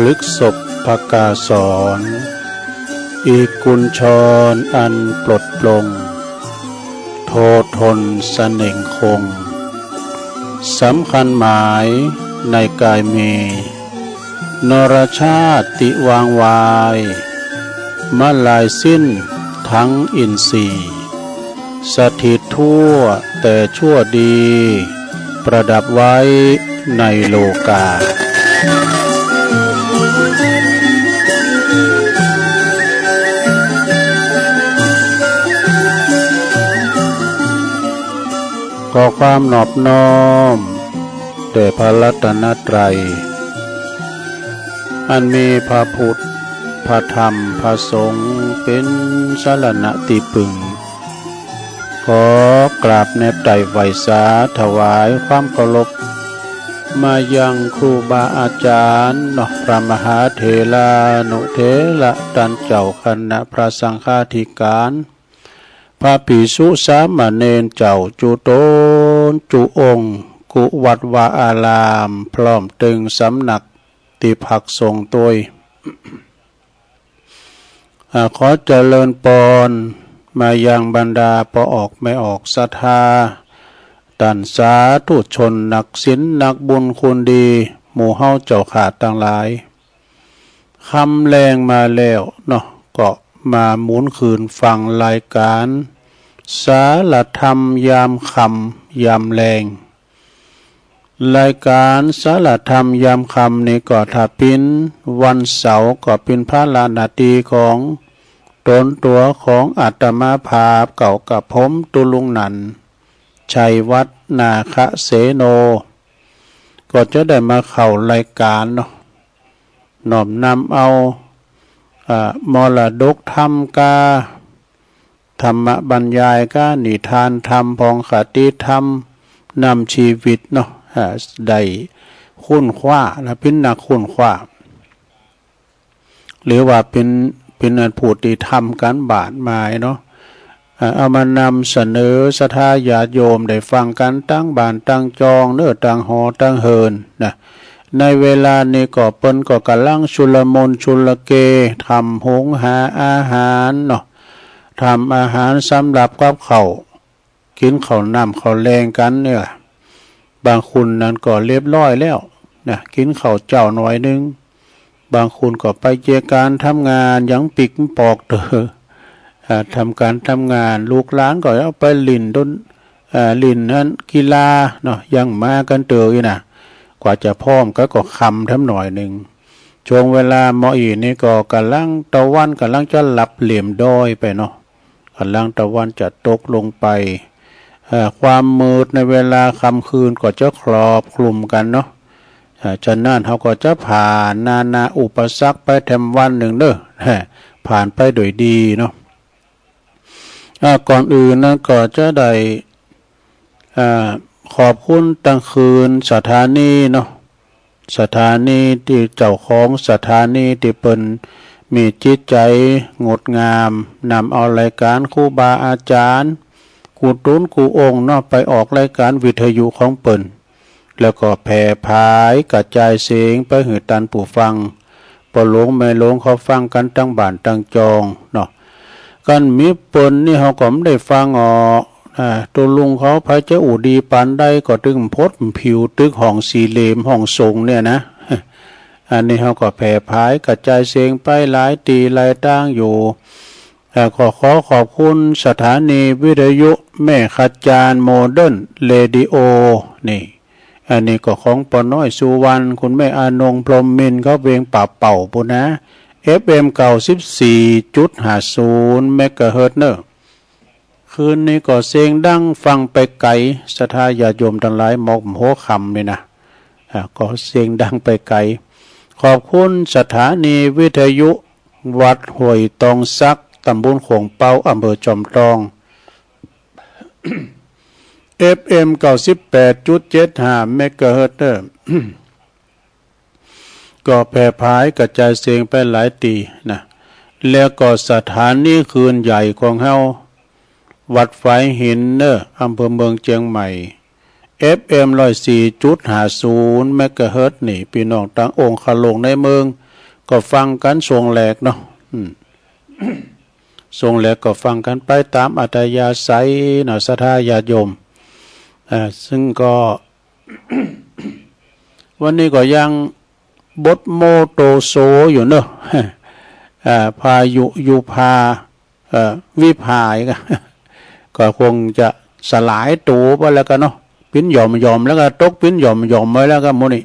พฤกษบภกาสอนอีกุญชรอันปลดปลงโททนเสน่งคงสำคัญหมายในกายเมนรชาติวางวายมาลายสิ้นทั้งอินทรีย์สถิตทั่วแต่ชั่วดีประดับไว้ในโลกาขอความนอบน้อมแด่พระรัตนตรัยอันมีพระพุทธพระธรรมพระสงฆ์เป็นสรณะที่พึ่งขอกราบแนบไต่ไหวสาถวายความเคารพมายังครูบาอาจารย์พระมหาเถรานุเถระท่านเจ้าคณะพระสังฆาธิการพระภิกษุสามเณรเจ้าจุโตนจุองค์กุวัดวาอารามพร้อมตึงสำนักติภักทรงตัวยขอเจริญปอนมายังบรรดาปออกไม่ออกศรัทธาตันสาธุชนนักศีลนักบุญคุณดีหมู่เฮาเจ้าขาดต่างหลายคำแรงมาแล้วก็มาหมุนคืนฟังรายการสารธรรมยามคำยามแรงรายการสารธรรมยามคำนี้ก็ถ้าเป็นวันเสาร์ก็เป็นพระลานาทีของตนตัวของอาตมาภาพเก่ากับผมตุลุงนันชัยวัฒนาคเสโนก็จะได้มาเข้ารายการน้อมนำเอามรดกธรรมกาธรรมบรรยายกานิทานธรรมพองคติธรรมนำชีวิตได้คุ้นคว้าและพินักคุ้นคว้าหรือว่าเป็นอันพูดที่ทำกันบาทหมายเอามานำเสนอศรัทธาญาติโยมได้ฟังกันตั้งบ้านตั้งจองตั้งหอตั้งเฮินในเวลานี้ก็เปิ้นก็กำลังชุลมุนชุลเกทำหุงหาอาหารทำอาหารสำหรับกับเขากินข้าวน้ำข้าวแรงกันเนี่ยบางคนนั้นก็เรียบร้อยแล้วกินข้าวเจ้าหน่อยนึงบางคนก็ไปเจอการทำงานยังปิกปอกทำการทำงานลูกหลานก็เอาไปลิ่นลิ่นนั้นกีฬายังมากันกว่าจะพร้อมก็คำทำหน่อยหนึ่งช่วงเวลาหมออีนี่ก็กำลังตะวันกำลังจะหลับเหลี่ยมด้อยไปกำลังตะวันจะตกลงไปความมืดในเวลาค่ำคืนก็จะครอบคลุมกันฉะนั้นเขาก็จะผ่านนาอุปสรรคไปแถมวันหนึ่งผ่านไปโดยดีก่อนอื่นนั้นก็จะได้ขอบคุณตั้งคืนสถานีสถานีที่เจ้าของสถานีที่เป็นมีจิตใจงดงามนำเอารายการครูบาอาจารย์ครูตุ้นครูองค์ไปออกรายการวิทยุของเปิ่นแล้วก็แผ่พายกระจายเสียงไปหือตันผู้ฟังปหลงไม่หลงเขาฟังกันตั้งบ้านตั้งจองกันมีเปิ่นนี่เขาก็ไม่ได้ฟังออกตัวลุงเขาพระเจ้าอูดีปานได้ก็ตึงพดผิวตึกห้องสี่เหลี่ยมห้องทรงเนี่ยนะอันนี้เขาก็แผ่พายกระจายเสียงไปหลายตีหลายตั้งอยู่ขอขอบคุณสถานีวิทยุแม่ขจารโมเดิร์นเรดิโอนี่อันนี้ก็ของปน้อยสุวรรณคุณแม่อานงพรหมมินทร์เขาเวียงป่าเป่าปุ่นนะ FM 94.50 เมกะเฮิรตซ์คืนนี้ก็เสียงดังฟังไปไกลศรัทธาญาติโยมทั้งหลายหมอกหัวคำนี่นะก็เสียงดังไปไกลขอบคุณสถานีวิทยุวัดห้วยตองซักตำบลโขงเปาอำเภอจอมทอง FM 98.75 เมกะเฮิรตซ์ก็แผ่พายกระจายเสียงไปหลายตีแล้วก็สถานีคืนใหญ่ของเฮาวัดไฟหินอำเภอเมืองเชียงใหม่ FM 104.50 เมกะเฮิรตซ์นี่พี่น้องต่างองค์ขลงในเมือง ก็ฟังกันทรงแหลกเนาะทรงแหลกก็ฟังกันไปตามอัธยาศัยเนาะศรัทธาญาติโยมซึ่งก็ วันนี้ก็ยังบทโมโตโซอยู่เนอะพายุยุพาวิภาอีกก็คงจะสลายตัวไปแล้วกันเนาะปิ้นหย่อมแล้วก็ตกปิ้นหย่อมไว้แล้วก็โมนี่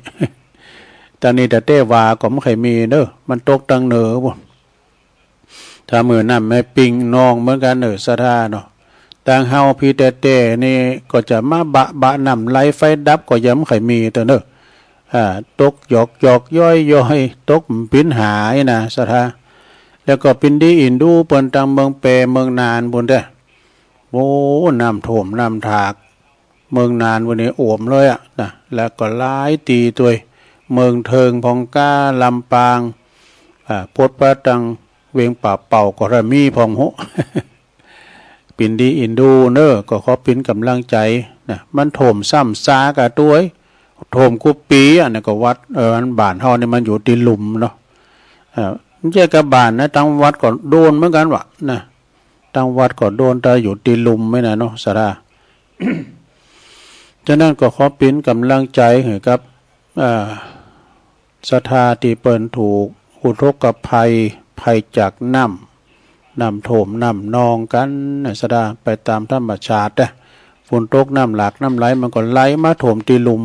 ตอนนี้แต่เต้วาก็ไม่เคยมีเด้อมันตกตังเหนือบ่ถ้ามือนั่นไม่ปิงนองเหมือนกันศรัทธาเนาะต่างเฮาพี่เต้นี่ก็จะมาบะนำไล่ไฟดับก็ยังไม่เคยมีตัวเด้อตกหยอกย่อยตกปิ้นหายนะศรัทธาแล้วก็ปินดีอินดูเปิ้นตังเมืองเปเมืองนานบุญเด้อโอ้น้ำท่วมน้ำถากเมืองนานวันนี้โอมเลยนะแล้วก็หลายตีตัวเมืองเทิงพองก้าลำปางพดประตังเวียงป่าเป่าก็ระมีพองหุปินดีอินดูเนอก็ขอปินกำลังใจนะมันโถมซ้ำซากะตัวโถมกุปีนี่ก็วัดอันบ้านเฮานี่มันอยู่ที่หลุมเนาะไม่ใช่กระบานนะตั้งวัดก็โดนเหมือนกันวะนะตั้งวัดก็โดนแต่อยู่ตีลุมไม่นะเนาะสาราฉะนั้นก็ขอปิ้นกำลังใจให้กับศรัทธาที่เปิ่นถูกอุทกภัยจากน้ำโถมน้ำนองกันนะสาราไปตามธรรมชาตินะฝนตกน้ำหลากน้ำไหลมันก็ไหลมาโถมตีลุม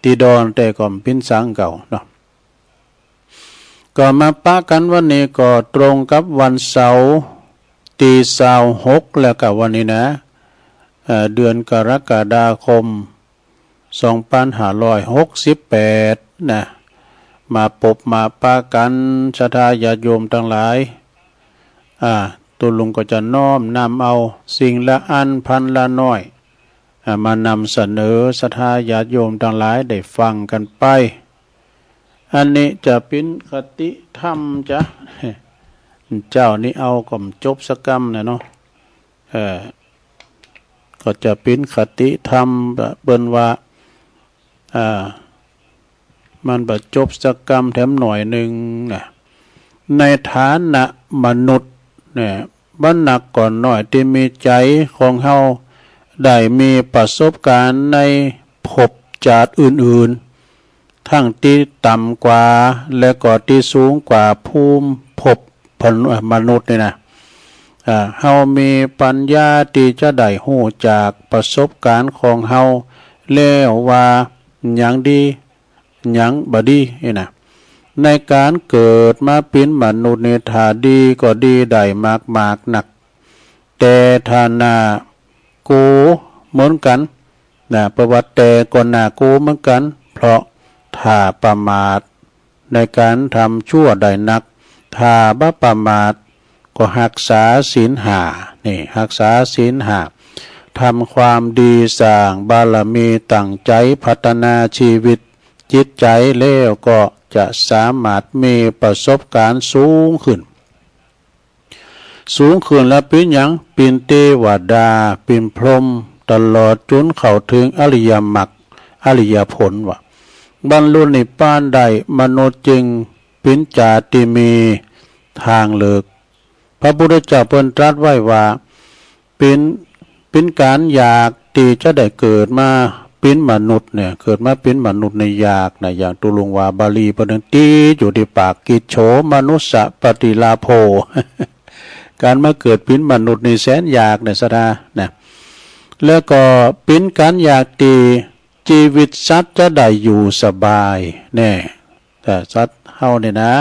ตีดอนแต่ก่อนปิ้นสังเก่าเนาะก็มาปะกันวันนี้ก็ตรงกับวันเสาร์ตี26แล้วกับวันนี้นะเดือนกรกฎาคม2568นะมาปบมาปะกันศรัทธาญาติโยมทั้งหลายตุลุงก็จะน้อมนำเอาสิ่งละอันพันละน้อยมานำเสนอศรัทธาญาติโยมทั้งหลายได้ฟังกันไปอันนี้จะเป็นคติธรรมจ้ะเจ้านี่เอาก่อมจบสกรรมนะเนาะก็จะเป็นคติธรรมเบิ่นว่ามันบรจบสกรรมแถมหน่อยหนึ่งนะในฐานะมนุษย์เนี่ยบรรณาก่อนหน่อยที่มีใจของเฮาได้มีประสบการณ์ในภพชาติอื่นๆทั้งที่ต่ำกว่าและก็ที่สูงกว่าภูมิภพมนุษย์นี่นะเฮามีปัญญาที่จะได้หู้จากประสบการณ์ของเฮาแล้วว่าหยังดีหยังบ่ดีนี่นะในการเกิดมาเป็นมนุษย์ในถ้าดีก็ดีได้มากหนักแต่ถ้านากูเหมือนกันนะประวัติแต่ก็นากูเหมือนกันเพราะถ้าประมาทในการทำชั่วได้นักถ้าบ่ประมาทก็รักษาศีลห้านี่รักษาศีลห้าทำความดีสร้างบารมีตั้งใจพัฒนาชีวิตจิตใจแล้วก็จะสามารถมีประสบการณ์สูงขึ้นแล้วเป็นหยังเป็นเทวดาเป็นพรหมตลอดจนเข้าถึงอริยมรรคอริยผลว่าบรรลุนิพพานได้มนุษย์จึงเป็นจาติมีทางเลิกพระพุทธเจ้าเพิ่นตรัสไว้ว่าเป็นการอยากที่จะได้เกิดมาเป็นมนุษย์เนี่ยเกิดมาเป็นมนุษย์ในอยากนะอย่างตุลุงวาบาลีประเด็นตีอยู่ที่ปากกิจโฉมนุสสะปฏิลาโภ การมาเกิดเป็นมนุษย์ในแสนอยากเนี่ยสดานะแล้วก็เป็นการอยากที่ชีวิตสัตว์จะได้อยู่สบายแน่แต่สัตว์เฮาเนี่ยนะ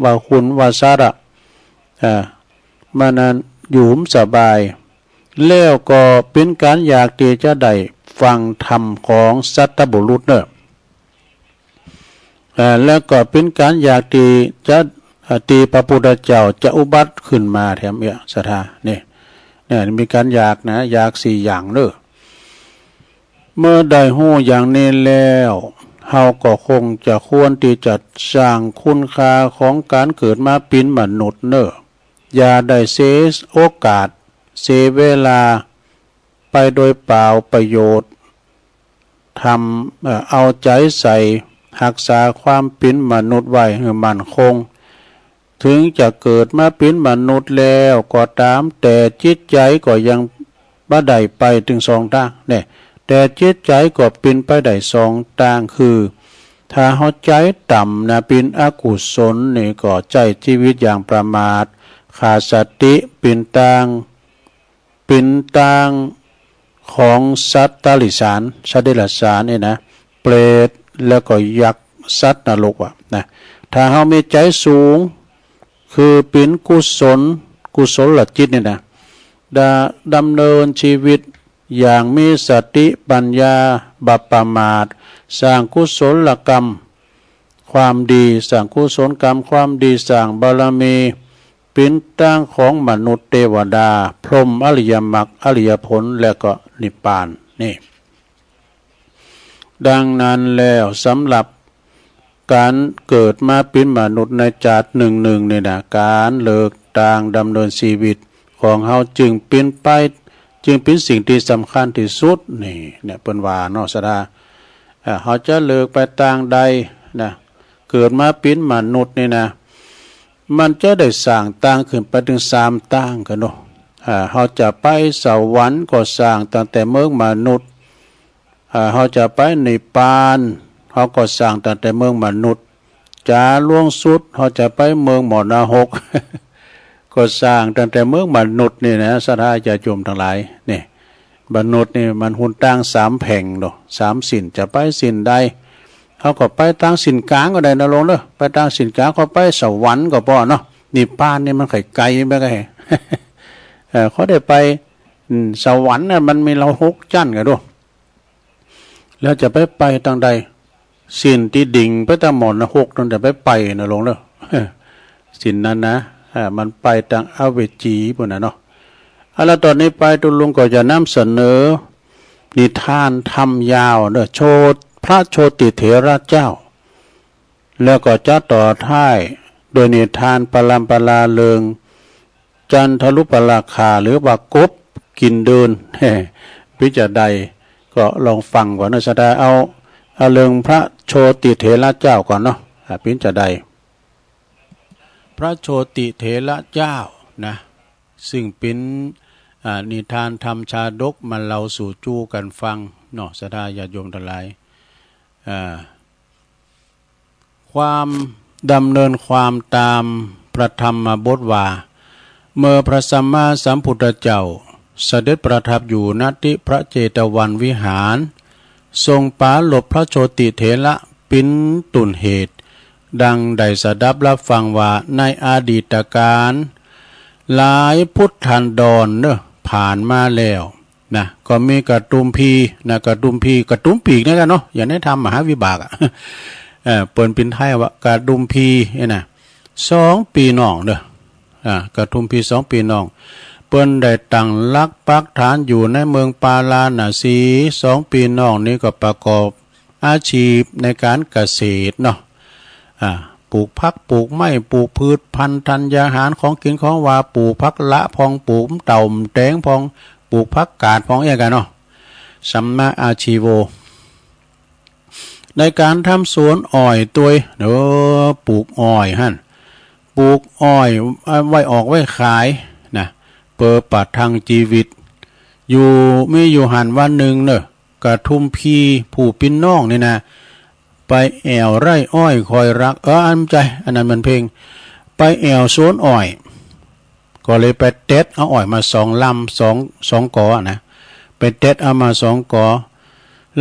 ว่าคุณว่าสัตว์มันนั้นอยู่สบายแล้วก็เป็นการอยากที่จะได้ฟังธรรมของสัตบุรุษเนอะแล้วก็เป็นการอยากที่จะตีพระพุทธเจ้าจะอุบัติขึ้นมาแถมศรัทธาเนี่ยมีการอยากนะอยาก4อย่างเนอะเมื่อได้หู้อย่างนี้แล้วเฮาก็คงจะควรที่จะสร้างคุณค่าของการเกิดมาเป็นมนุษย์เนอะอย่าได้เสียโอกาสเสียเวลาไปโดยเปล่าประโยชน์ทำเอาใจใส่รักษาความเป็นมนุษย์ไว้ให้มั่นคง ถึงจะเกิดมาเป็นมนุษย์แล้วก็ตามแต่จิตใจก็ยังบ่ได้ไปถึงสองทางเนี่ยแต่จิตใจก็เป็นไปได้สองทางคือถ้าเฮาใจต่ำนะเป็นอกุศลนี่ก็ใจชีวิตอย่างประมาทขาดสติเป็นตางของสัตว์ตาลิสารสัตว์เดรัจฉานนี่นะเปรตแล้วก็ยักษ์สัตว์นรกว่ะนะถ้าเฮามีใจสูงคือเป็นกุศลจิตนี่นะดำเนินชีวิตอย่างมีสติปัญญาบัพประมาทสร้างกุศลกรรมความดีสร้างกุศลกรรมความดีสร้างบารมีเป็นตั้งของมนุษย์เทวดาพรหมอริยมรรคอริยผลและก็นิพพานนี่ดังนั้นแล้วสำหรับการเกิดมาเป็นมนุษย์ในชาติหนึ่งเนี่ยนะการเลิกต่างดำเนินชีวิตของเฮาจึงเป็นสิ่งที่สำคัญที่สุดนี่เนี่ยเปิ้นว่าเนาะสดาเฮาจะเลิกไปต่างใดนะเกิดมาเป็นมนุษย์นี่นะมันจะได้สร้างต่างขึ้นไปถึง3ต่างกันเนาะเฮาจะไปสวรรค์ก็สร้างตั้งแต่เมืองมนุษย์เฮาจะไปนิพพานเฮาก็สร้างตั้งแต่เมืองมนุษย์จะล่วงสุดเฮาจะไปเมืองมรณะก็สร้างตั้งแต่เมืองมนุษย์นี่นะสถาญาติโยมทั้งหลายนี่มนุษย์นี่มันหุ่นตั้ง3แผ่งเนาะ3สินจะไปสินใดเฮาก็ไปตั้งสินกลางก็ได้นะลงเด้อไปตั้งสินกลางก็ไปสวรรค์ก็พอเนาะนิพพานนี่มันไกลไปก็ให้เขาได้ไปสวรรค์น่ะมันมีเรา6ชั้นกันด้วยแล้วจะไปทางใดสินที่ดิ่งไปตามหมอนนะ6นั่นจะไปนะลงเด้อสินนั้นนะมันไปทางอเวจีพุ่นน่ะเนาะแล้วตอนนี้ไปตุลุงก็จะนำเสนอนิทานธรรมยาวเด้อโชติพระโชติเถระเจ้าแล้วก็จะต่อท้ายโดยนิทานปรัมปราเริงจันทรุปราคาหรือว่ากบกินเดินพิจารใดก็ลองฟังก่อนนะสดาเอาเรื่องพระโชติเถระเจ้าก่อนเนาะพิจารใดพระโชติเถระเจ้านะซึ่งเป็นนิทานธรรมชาดกมาเล่าสู่จู้กันฟังเนาะสดาญาติโยมทั้งหลายความดำเนินความตามพระธรรมบทว่าเมื่อพระสัมมาสัมพุทธเจ้าเสด็จประทับอยู่ณที่พระเจตวันวิหารทรงปราลบพระโชติเถระปินตุนเหตุดังได้สดับรับฟังว่าในอดีตการหลายพุทธันดรเนอะผ่านมาแล้วนะก็มีกระตุ้มพีนะกระตุ้มปีกนี่กันเนาะอย่างนี้ทำมหาวิบากเปิ่นเป็นไทยว่ากระตุ้มพีนะ2 ปีน้องเด้อกระตุ้มพี2 ปีน้องเปิ้นได้ตั้งหลักปักฐานอยู่ในเมืองปาลาณสี2 ปีน้องนี้ก็ประกอบอาชีพในการเกษตรเนาะปลูกผักปลูกไม้ปลูกพืชพันธุ์ธัญญาหารของกินของว่าปลูกผักละพองปลูกเต่าแตงพองปลูกผักกาดพองอย่างกันเนาะสัมมาอาชีโวในการทำสวนอ้อยตัวปลูกอ้อยหั่นปลูกอ้อยไว้ออกไว้ขายนะเปิดปัดทางชีวิตอยู่หันวันหนึ่งเนอะกระทุ่มพีผู้ปิ้นน้องนี่นะไปแอวไร่อ้อยคอยรักอันใจอันนั้นมันเพลงไปแอวสวนอ้อยก็เลยไปเด็ดเอาอ้อยมา2 ลำสองกอนะไปเด็ดเอามา2 กอ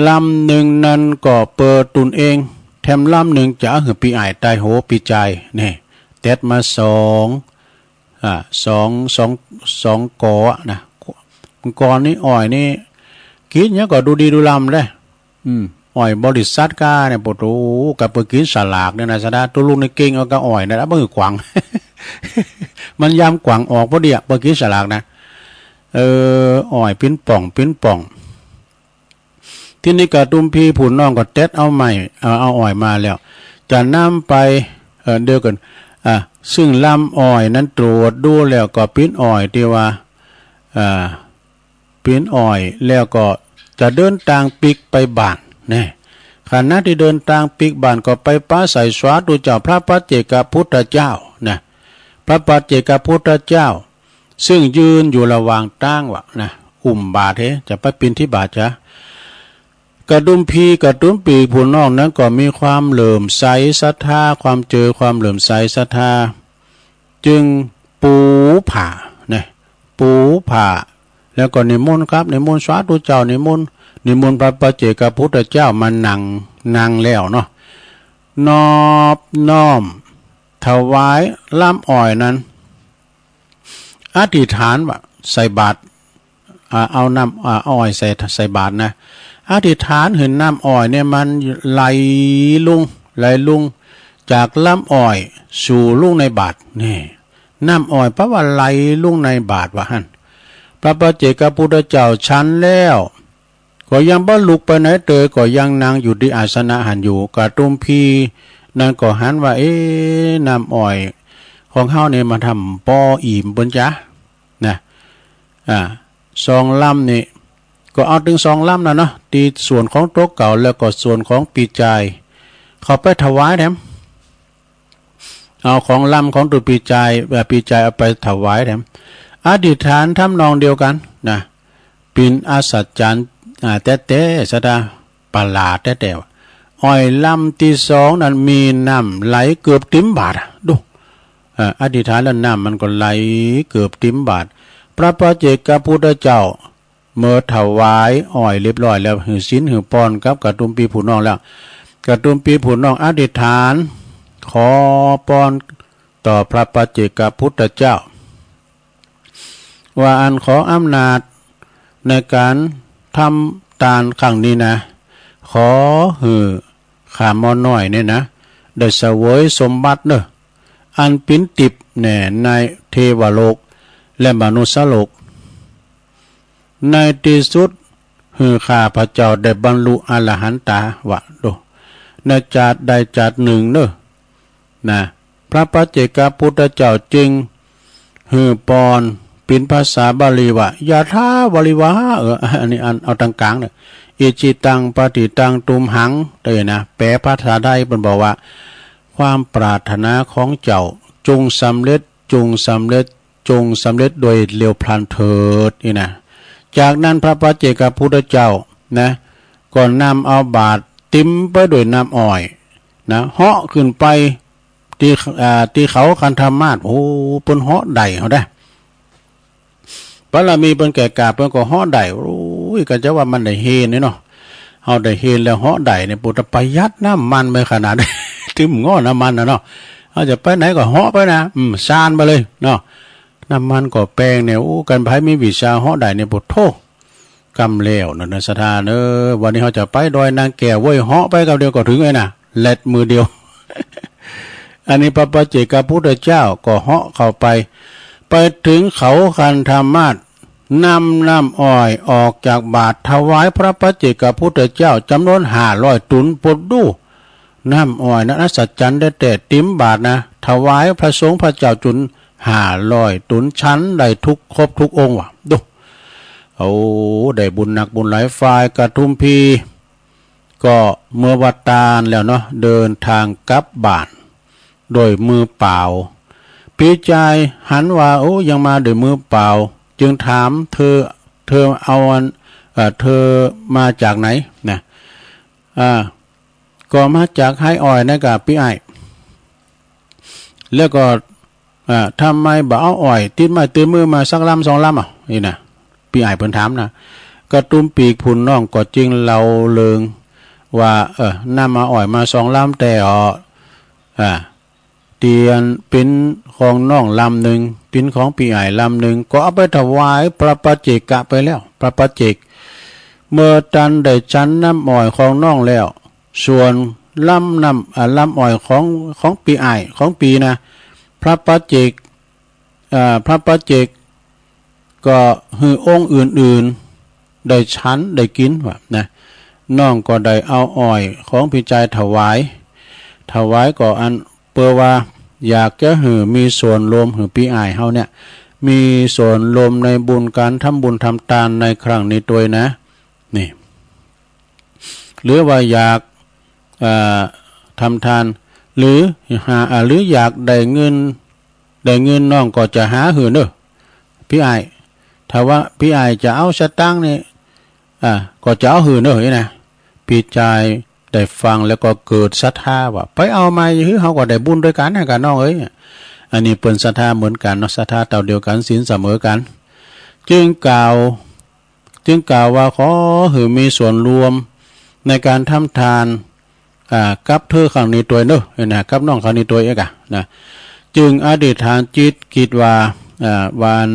ลำหนึ่งนั้นก็เปิดตุนเองแถมลำหนึ่งจะหือปีอ้ายตายโหปีใจนี่เด็ดมา2กอนะกอนี้อ้อยนี่กินเนี้ยก็ดูดีดูลำได้อ้อยบริษัทก้าเนี่ยปวดรู้กับเปิดกินสลากเนี่ยนะสดาตัวลูกในเก่งเอาก็อ้อยนะแล้วมือกวาง มันยำกวางออกเพราะเดียเปิดกินสลากนะอ้อยปิ้นป่องที่นี่กระตุ้มพี่ผุนน้องก็เต็ดเอาใหม่เอาอ้อยมาแล้วจะนำไปเดียวกันซึ่งลำอ้อยนั้นตรวจดูแล้วก็ปิ้นอ้อยที่ว่าปิ้นอ้อยแล้วก็จะเดินทางปิกไปบ้านนี่ขณะที่เดินทางปิกบ้านก็ไปป้าใส่สวาดูเจ้าพระปัจเจกพุทธเจ้านะ พระปัจเจกพุทธเจ้าซึ่งยืนอยู่ระหว่างตั้งวะนะบาทจะไปปินที่บาทจ้ะกระดุมพีกระดุมปีผู้น้องนั้นก็มีความเหลื่อมใสศรัทธาความเจอความเหลื่อมใสศรัทธาจึงปูผ่าเนี่ยปูผ่าแล้วก็นิมนต์ครับนิมนต์สาธุเจ้านิมนต์พระปัจเจกพุทธเจ้ามานั่งแล้วเนาะนอบน้อมถวายล่ำอ้อยนั้นอธิษฐานว่าใส่บาตรเอาน้ำอ้อยใส่บาตรนะอธิษฐานเห็นน้ำอ้อยเนี่ยมันไหลลุงจากล่ำอ้อยสู่ลุงในบาตรนี่น้ำอ้อยเพราะว่าไหลลุงในบาตรว่าหั่นพระปัจเจกพุทธเจ้าชั้นแล้วก็ยังบ่ลุกไปไหนเตยก็ยังนั่งอยู่ที่อาสนะหันอยู่กระตุ้มพีนั่นก็หันว่าน้ำอ้อยของเฮาเนี่ยมาทำปออิ่มบนจ้ะนะสองลำนี่ก็เอาถึงสองลำนะเนาะตีส่วนของโต๊ะเก่าแล้วก็ส่วนของปีจายเขาไปถวายแถมเอาของลำของตัวปีจายเอาไปถวายแถมอธิษฐานทำนองเดียวกันนะปินอาสัจจันแต่สดาประหลาดแต่อ้อยลำที่สองนั้นมีน้ำไหลเกือบติ้มบาทดูอธิษฐานแล้วน้ำมันก็ไหลเกือบติ้มบาทพระปัจเจกพุทธเจ้าเมื่อถวายอ้อยเรียบร้อยแล้วหือศีลหือปอนกับกระตุ้มปีผู้น้องแล้วกระตุ้มปีผู้น้องอธิษฐานขอปอนต่อพระปัจเจกพุทธเจ้าว่าอันขออำนาจในการทำทานครั้งนี้นะขอหือข้ามอน้อยเนี่ยนะได้เสวยสมบัติเนอะอันปิ้นติบแน่ในเทวโลกและมนุษยโลกในที่สุดหือข้าพระเจ้าได้บรรลุอรหันตาวะโดในจาดใดจาดหนึ่งเนอะนะพระปัจเจกพุทธเจ้าจึงหือปอนเป็นภาษาบาลีว่ายาธาวริวะอันนี้เอาตรงกลางเนี่ยอิจิตังปฏิตังตุมหังได้นะแปลภาษาไทยเป็นบอกว่าความปรารถนาของเจ้าจงสำเร็จโดยเร็วพลันเถิดนี่นะจากนั้นพระปัจเจกพุทธเจ้านะก่อนนำเอาบาตรติ้มไปด้วยน้ำอ้อยนะเหาะขึ้นไปที่เขาคันธมาศโอ้เปิ้นเหาะใดเขาได้พระมีเปิ้นแก่กาเปิ้นก็เหาะใดโอ้ยก็จะว่ามันได้เฮนนี่เนาะเฮาได้เฮนแล้วเหาะใดเนี่ยปุตประหยัดน้ำมันไปขนาดนี้ถึงง้อน้ำมันนะเนาะเฮาจะไปไหนก็เหาะไปนะซานไปเลยเนาะน้ำมันก็แปลงเนี่ยโอ้กันไผมีวิชาเหาะใดเนี่ยปุโธกำแล้วนั่นสถานวันนี้เฮาจะไปดอยนางแก้วเว้ยเหาะไปกับเดียวก็ถึงเลยนะเล็ดมือเดียว อันนี้พระปัจเจกพุทธเจ้าก็เหาะเข้าไปถึงเขาคันธมาศนำน้ำอ้อยออกจากบาตรถวายพระปัจเจกพุทธเจ้าจำนวน500 ตุนปดดูน้ำอ้อยนั้นอัศจรรย์ได้แต่ติ้มบาตรนะถวายพระสงฆ์พระเจ้าจุน500 ตุนชั้นได้ครบทุกองค์ว่ะดูเอาได้บุญหนักบุญหลายฝ่ายกระทุ่มพีก็เมื่อวัดตาลแล้วเนาะเดินทางกลับบ้านโดยมือเปล่าปีใจหันว่าโอ้ยังมาด้วยมือเปล่าจึงถามเธอเอาเธอมาจากไหนนะก็มาจากให้อ้อยนะกับพี่ไอ้แล้วก็ทำไมบ่เอาอ้อยติดไม้ติดมือมาสักลำสองลำนี่นะพี่ไอ้เพิ่นถามนะกระตุ้มปีกพุ่นน้องก็จริงเราเลิงว่านำมาอ้อยมา2 ลำแต่เตียนปิ้นของน้องลำหนึ่งปิ้นของปีไอ้ลำหนึ่งก็เอาไปถวายพระปัจเจกไปแล้วพระปัจเจกเมื่อตันได้ชั้นน้ำอ้อยของน้องแล้วส่วนลำอ้อยของปีไอ้ของปีนะพระปัจเจกก็หือองค์อื่นๆได้ชั้นได้กินว่านะน้องก็ได้เอาอ้อยของพี่ใจถวายก็อันเพื่อว่าอยากจะมีส่วนรวมปีอ้ายเฮาเนี่ยมีส่วนรวมในบุญการทำบุญทำทานในครั้งนี้ด้วยนะนี่หรือว่าอยากทำทานหรืออยากได้เงิน ได้เงินน้องก็จะหาหื่นเด้อพี่ไอถ้าว่าพี่ไอจะเอาสตังค์นี่ก็จะเอาหื่นเด้อนะพี่ชายได้ฟังแล้วก็เกิดศรัทธาว่าไปเอามาคือเขาก็ได้บุญด้วยกันนะกันน้องเอ้ยอันนี้เป็นศรัทธาเหมือนกันเนาะศรัทธาเต่าเดียวกันศีลเสมอกันจึงกล่าวว่าขอหือมีส่วนรวมในการทำทานกับเธอครั้งนี้ตัวเนอะนะกับน้องครั้งนี้ตัวเองอะนะจึงอธิษฐานจิตคิดว่าวัน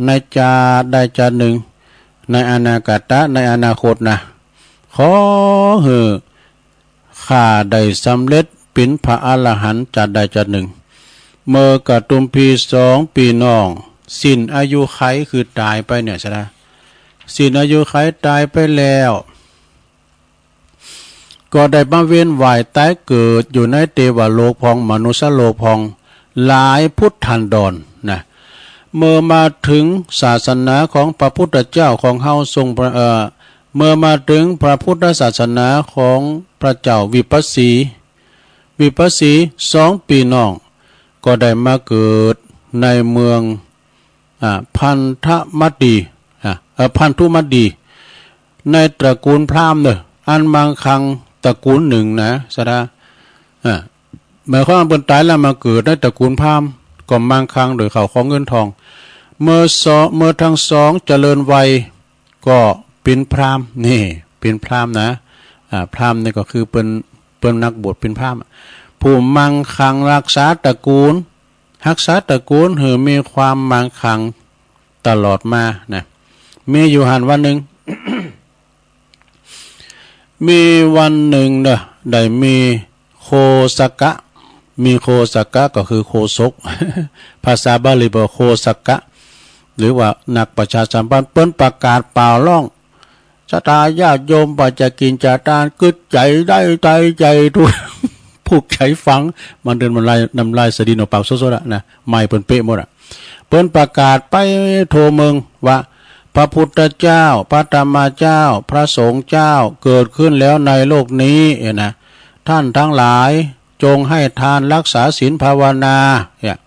ในจาได้จาหนึ่งในอนาคตในอนาคตนะขอหือข้าได้สำเร็จเป็นพระอรหันต์จัดได้จัดหนึ่งเมื่อกระตุมพี2 ปีน้องสิ้นอายุไขคือตายไปเนี่ยใช่ไหมสิ้นอายุไขตายไปแล้วก็ได้มาเวียนว่ายตายเกิดอยู่ในเทวโลกพองมนุษยโลกพองหลายพุทธันดรนะเมื่อมาถึงศาสนาของพระพุทธเจ้าของเฮาทรงเมื่อมาถึงพระพุทธศาสนาของพระเจ้าวิปัสสี2 ปีน้องก็ได้มาเกิดในเมืองพันธมัดดีพันธุมัดดีในตระกูลพราหมณ์เนอะอันบางครั้งตระกูลหนึ่งนะสดาเมื่อเขาเป็นตายแล้วมาเกิดในตระกูลพราหมณ์ก็บางครั้งโดยเขาของเงินทองเมื่อทั้งสองเจริญวัยก็เป็นพราหมณ์นี่เป็นพราหมณ์นะพราหมณ์นี่ก็คือเป็นนักบวชเป็นพราหมณ์ผู้มั่งคั่งรักษาตระกูลหือมีความมั่งคั่งตลอดมานะมีอยู่หันวันหนึ่ง มีวันหนึ่งเนอะได้มีโคสกะก็คือโคศก ภาษาบาลีบอกโคสกะหรือว่านักประชาสัมพันธ์เปิ้นประกาศเปล่าล่องศรัทธาญาติโยมปัจจกินจาตานกึดใจได้ใจทุก ผูกใจฟังมันเดินมันน้ำลายสะดินออกปากสดๆนะไม่เปิ้นเป๊ะหมดเปิ้นประกาศไปโทเมืองว่าพระพุทธเจ้าพระธรรมเจ้าพระสงฆ์เจ้าเกิดขึ้นแล้วในโลกนี้นะท่านทั้งหลายจงให้ทานรักษาศีลภาวนาเนี่ย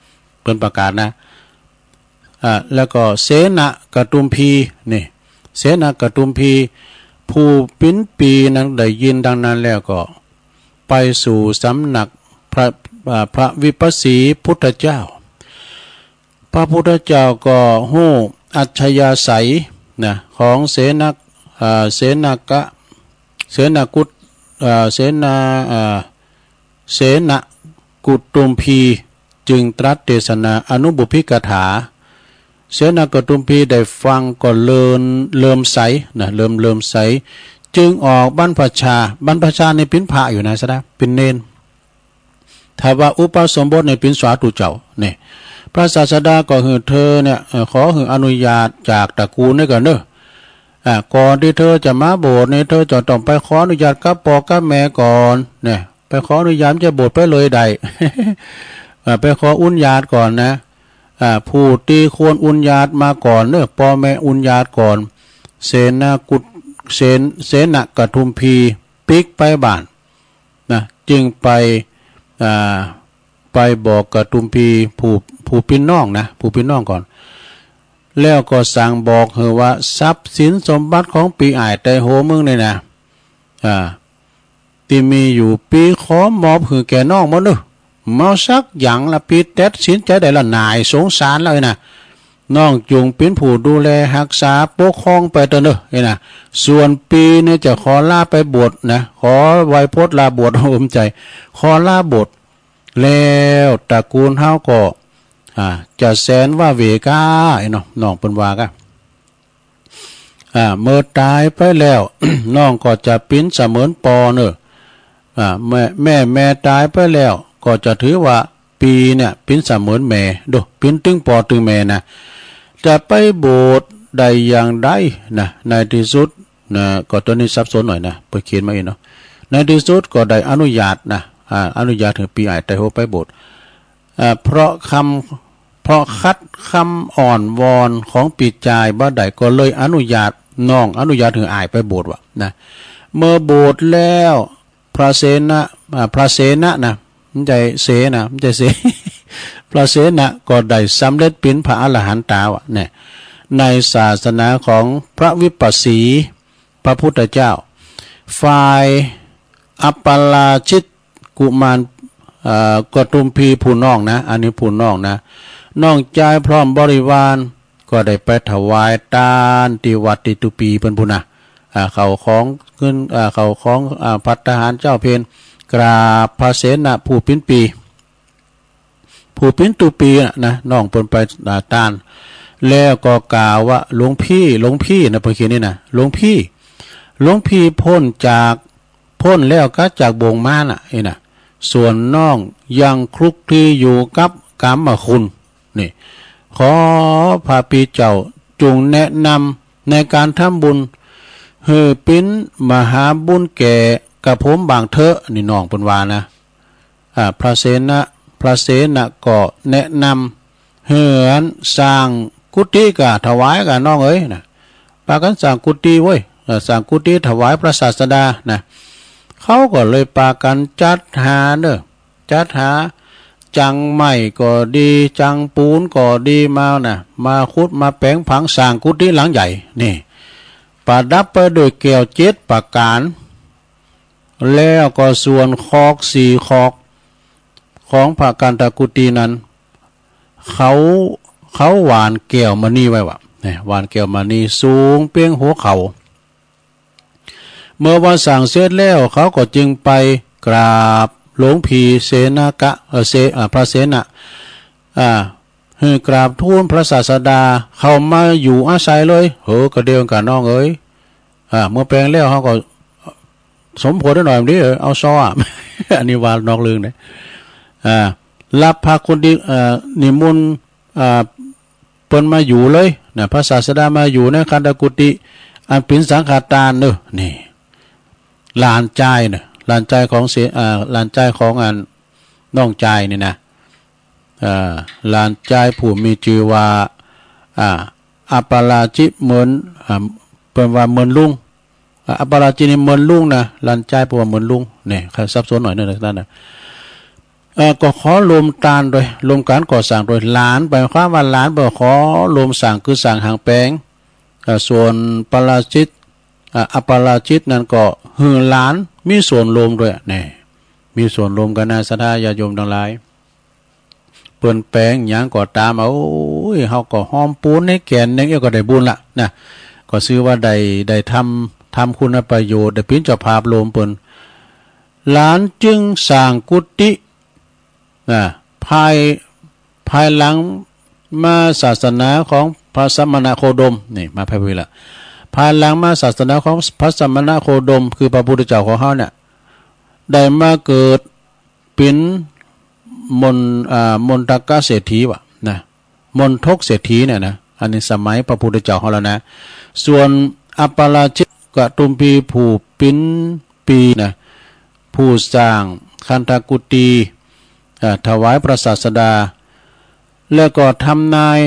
เปิ้นประกาศนะแล้วก็เสนะกตุมพีนี่เสนะกตุมพีผู้ปิ้นปีนั้นได้ยินดังนั้นแล้วก็ไปสู่สำนักพระวิปัสสีพุทธเจ้าพระพุทธเจ้าก็ฮู้อัจฉริยะใสนะของเสนากุตุมพีจึงตรัสเทศนาอนุบุพิกถาเสนากุตุมพีได้ฟังก็เริ่มใสนะเริ่มใสจึงออกบรรพชาในเป็นพระอยู่นะซะนะเป็นเนนถ้าว่าอุปสมบทในเป็นสาธุเจ้าเนี่ยพระศาสดาก็คือเธอเนี่ยขอคืออนุญาตจากตระกูลนี่ก่อนเนอะก่อนที่เธอจะมาโบสถ์เนี่ยเธอจะต้องไปขออนุญาตกับพ่อกับแม่ก่อนเนี่ยไปขออนุญาตจะโบสถ์ไปเลยใด ไปขออุญญาตก่อนนะผู้ที่ควรอุญญาตมาก่อนเนอะพ่อแม่อุญญาตก่อนเสนกทุมพีปิกไปบ้านนะจึงไปบอกกทุมพีผู้พี่น้องนะผู้พี่น้องก่อนแล้วก็สั่งบอกเธอว่าทรัพย์สินสมบัติของปีอ้ายไตโหมึงเนี่ยนะที่มีอยู่ปีขอมอบคือแก่น้องหมดเลยเมาสักอย่างละปีแตดสินใจได้ละนายสงสารเลยนะน้องจุงเป็นผู้ดูแลรักษาปกครองไปตัวเนอะนะส่วนปีเนี่ยจะขอลาไปบวชนะขอไวยพจน์ลาบวชอมใจขอลาบวชแล้วตระกูลเฮาก็จะแสนว่าเวกาเนาะน้องเป็นว่าก็เมื่อตายไปแล้ว น้องก็จะปิ้นเสมือนปอเนอะแม่ตายไปแล้วก็จะถือว่าปีเนี่ยปิ้นเสมือนแม่ดูปิ้นตึงปอตึงแม่นะจะไปโบสถ์ใดอย่างใดนะในที่สุดนะก็ตัวนี้ซับซ้อนหน่อยนะไปเขียนมาเองเนาะในที่สุดก็ได้อนุญาตนะอนุญาตถึงปีอ้ายไตโหไปโบสถ์เพราะคัดคำอ่อนวอนของปีจายบ่ได้ก็เลยอนุญาตถึงอ้ายไปโบสถ์ว่ะนะเมื่อโบสถ์แล้วพระเสนะนะมันใจเสนะมันใจเส ภ พระเสนะก็ได้สำเร็จเป็นพระอรหันตาวะเนี่ยในศาสนาของพระวิปัสสีพระพุทธเจ้าฝ่ายอัปปลาชิตกุมารกตุมพีผู้น้องนะอันนี้ผู้น้องนะน้องใจพร้อมบริวารก็ได้ไปถวายทานที่วัดติตุปีเป็นผู้นะเขาของขึ้นเขาของพัฒหารเจ้าเพนกราบพระเสนะผู้ปิ้นปีผู้ปิ้นตุปีนะน้องเพิ่นไปตานแล้วก็กล่าวว่าหลวงพี่นะเพิ่นเขียนนี่นะหลวงพี่พ้นแล้วก็จากบ่งม้าน่ะนี่นะส่วนน้องยังคลุกคลีอยู่กับกรรมคุณนี่ขอพระปีเจ้าจงแนะนำในการทำบุญเฮือปิ้นมหาบุญแก่กับผมบางเถอะนี่น้องเพิ่นว่านะพระเสนะก็แนะนำเฮือนสร้างกุฏิกะถวายกะน้องเอ้ยนะปากันสร้างกุฏิเว้ยสร้างกุฏิถวายพระศาสดานะเขาก็เลยปากันจัดหาจังไม้ก็ดีจังปูนก็ดีมาขุดมาแปลงผังสร้างกุฏิหลังใหญ่นี่ประดับไปด้วยแก้ว7ประการแล้วก็ส่วนคอก4คอกของพระกันตกุฏินั้นเขาหวานแก้วมณีไว้ว่ะเนี่ยหวานแก้วมณีสูงเพียงหัวเข่าเมื่อวันสั่งเสร็จแล้วเขาก็จึงไปกราบหลวงพี่เสนากะพระเสนะให้กราบทูลพระศาสดาเข้ามาอยู่อาศัยเลยกระเดียวกันน้องเอ้ยเมื่อแปลงแล้วเขาก็สมโพธิหน่อยดิเอาซ้อ อันนี้วานอกเรื่องเลยรับพระคนดีนิมนต์เปิ้นมาอยู่เลยนะพระศาสดามาอยู่ในคันตกุฏิอันเป็นสังฆทานเนอะนี่ลานใจเนอะลานใจของลานใจของอันน้องใจนี่นะลานใจผู้มีชื่อว่าอัปปลาจิเหมือนเป็นว่าเหมือนลุงอัปปลาจินี่เหมือนลุงนะลานใจผู้ว่าเหมือนลุงเนี่ยใครซับซ้อนหน่อยนึงนั่นนะก็ขอรวมการก่อสร้างโดยหลานไปความว่าหลานไปขอรวมสั่งคือสั่งหางแปลงส่วนปราชิตอัปปราชิตนั่นก็หือหลานมีส่วนรวมด้วยนี่มีส่วนรวมกันนะศรัทธาญาติโยมทั้งหลายเปิ้นแปลงหยังก็ตามเอาเฮาก็หอมปูนให้แก่นนึงก็ได้บุญละนะก็ชื่อว่าได้ทำคุณประโยชน์ได้เป็นเจ้าภาพรวมเปิ้นหลานจึงสร้างกุฏิภายหลังมาศาสนาของพระสัมมาโคดมนี่มาภายละภายหลังมาศาสนาของพระสัมมาโคดมคือพระพุทธเจ้าของเขาเนี่ยได้มาเกิดเป็นมนตกะเศรษฐีวะนะมนทกเศรษฐีเนี่ยนะอันนี้สมัยพระพุทธเจ้าของเรานะส่วนอัปปราชิตกตุมพีผู้ปิ้นปีนะผู้สร้างคันธกุฏิถวายพระศาสดาแล้วก็ทำนาย